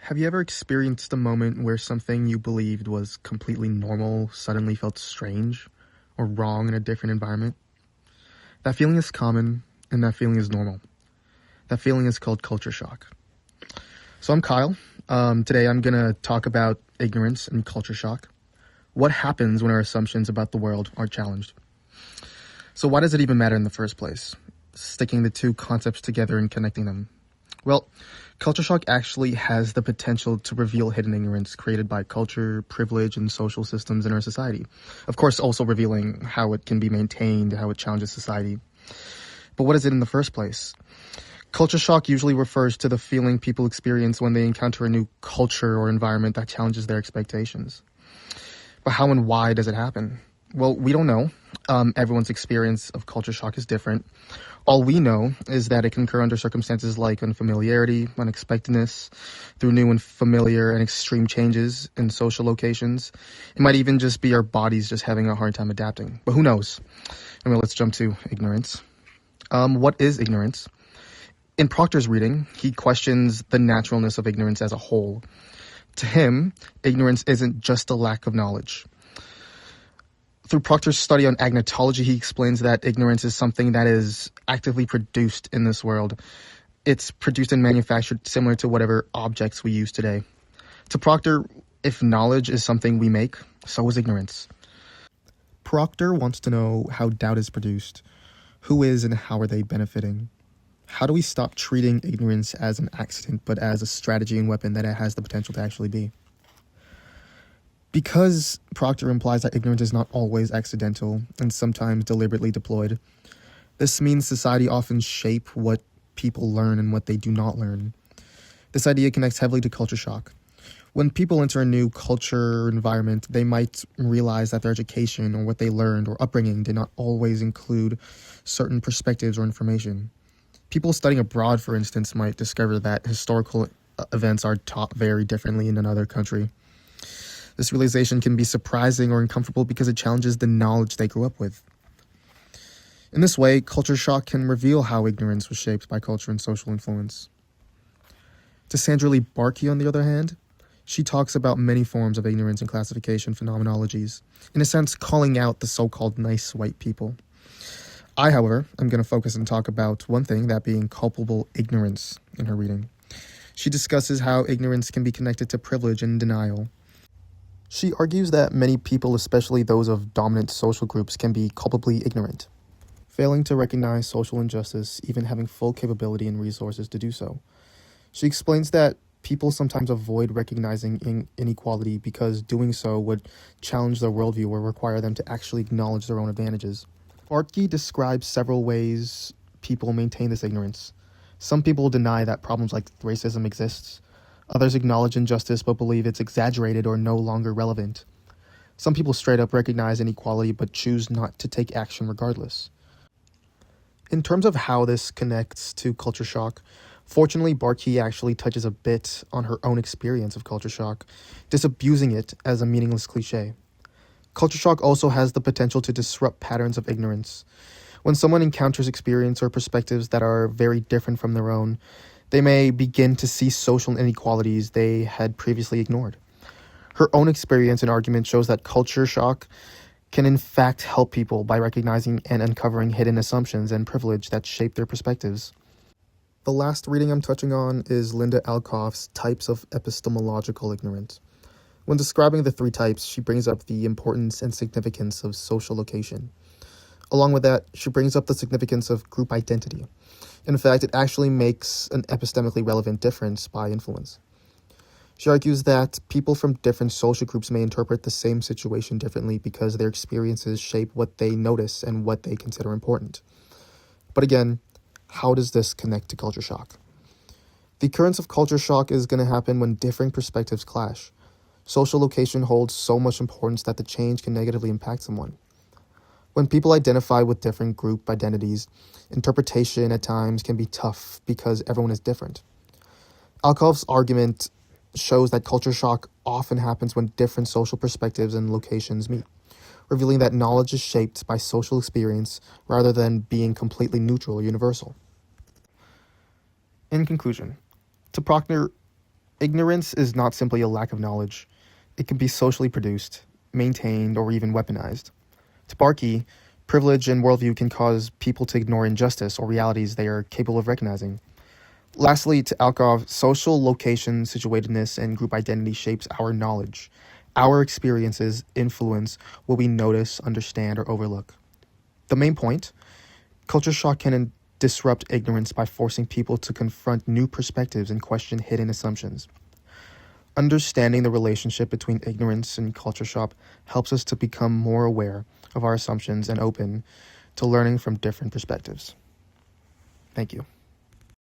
Have you ever experienced a moment where something you believed was completely normal suddenly felt strange or wrong in a different environment? That feeling is common and that feeling is normal. That feeling is called culture shock. So I'm Kyle. Today I'm going to talk about ignorance and culture shock. What happens when our assumptions about the world are challenged? So why does it even matter in the first place? Sticking the two concepts together and connecting them. Well, culture shock actually has the potential to reveal hidden ignorance created by culture, privilege, and social systems in our society. Of course, also revealing how it can be maintained, how it challenges society. But what is it in the first place? Culture shock usually refers to the feeling people experience when they encounter a new culture or environment that challenges their expectations. But how and why does it happen? Well, we don't know. Everyone's experience of culture shock is different. All we know is that it can occur under circumstances like unfamiliarity, unexpectedness, through new and familiar and extreme changes in social locations. It might even just be our bodies just having a hard time adapting. But who knows? Let's jump to ignorance. What is ignorance? In Proctor's reading, he questions the naturalness of ignorance as a whole. To him, ignorance isn't just a lack of knowledge. Through Proctor's study on agnotology, he explains that ignorance is something that is actively produced in this world. It's produced and manufactured similar to whatever objects we use today. To Proctor, if knowledge is something we make, so is ignorance. Proctor wants to know how doubt is produced. Who is and how are they benefiting? How do we stop treating ignorance as an accident, but as a strategy and weapon that it has the potential to actually be? Because Proctor implies that ignorance is not always accidental and sometimes deliberately deployed, this means society often shape what people learn and what they do not learn. This idea connects heavily to culture shock. When people enter a new culture or environment, they might realize that their education or what they learned or upbringing did not always include certain perspectives or information. People studying abroad, for instance, might discover that historical events are taught very differently in another country. This realization can be surprising or uncomfortable because it challenges the knowledge they grew up with. In this way, culture shock can reveal how ignorance was shaped by culture and social influence. To Sandra Lee Barkey, on the other hand, she talks about many forms of ignorance and classification phenomenologies, in a sense calling out the so-called nice white people. I, however, am going to focus and talk about one thing, that being culpable ignorance, in her reading. She discusses how ignorance can be connected to privilege and denial. She argues that many people, especially those of dominant social groups, can be culpably ignorant, failing to recognize social injustice, even having full capability and resources to do so. She explains that people sometimes avoid recognizing inequality because doing so would challenge their worldview or require them to actually acknowledge their own advantages. Barkey describes several ways people maintain this ignorance. Some people deny that problems like racism exists. Others acknowledge injustice but believe it's exaggerated or no longer relevant. Some people straight up recognize inequality but choose not to take action regardless. In terms of how this connects to culture shock, fortunately Barkey actually touches a bit on her own experience of culture shock, disabusing it as a meaningless cliche. Culture shock also has the potential to disrupt patterns of ignorance. When someone encounters experience or perspectives that are very different from their own, they may begin to see social inequalities they had previously ignored. Her own experience and argument shows that culture shock can in fact help people by recognizing and uncovering hidden assumptions and privilege that shape their perspectives. The last reading I'm touching on is Linda Alcoff's Types of Epistemological Ignorance. When describing the three types, she brings up the importance and significance of social location. Along with that, she brings up the significance of group identity. In fact, it actually makes an epistemically relevant difference by influence. She argues that people from different social groups may interpret the same situation differently because their experiences shape what they notice and what they consider important. But again, how does this connect to culture shock? The occurrence of culture shock is going to happen when differing perspectives clash. Social location holds so much importance that the change can negatively impact someone. When people identify with different group identities, interpretation at times can be tough because everyone is different. Alcoff's argument shows that culture shock often happens when different social perspectives and locations meet, revealing that knowledge is shaped by social experience rather than being completely neutral or universal. In conclusion, to Proctor, Ignorance is not simply a lack of knowledge. It can be socially produced, maintained, or even weaponized. To Barkey, privilege and worldview can cause people to ignore injustice or realities they are capable of recognizing. Lastly, to Alkov, social location, situatedness, and group identity shapes our knowledge. Our experiences influence what we notice, understand, or overlook. The main point: culture shock can disrupt ignorance by forcing people to confront new perspectives and question hidden assumptions. Understanding the relationship between ignorance and culture shock helps us to become more aware of our assumptions and open to learning from different perspectives. Thank you.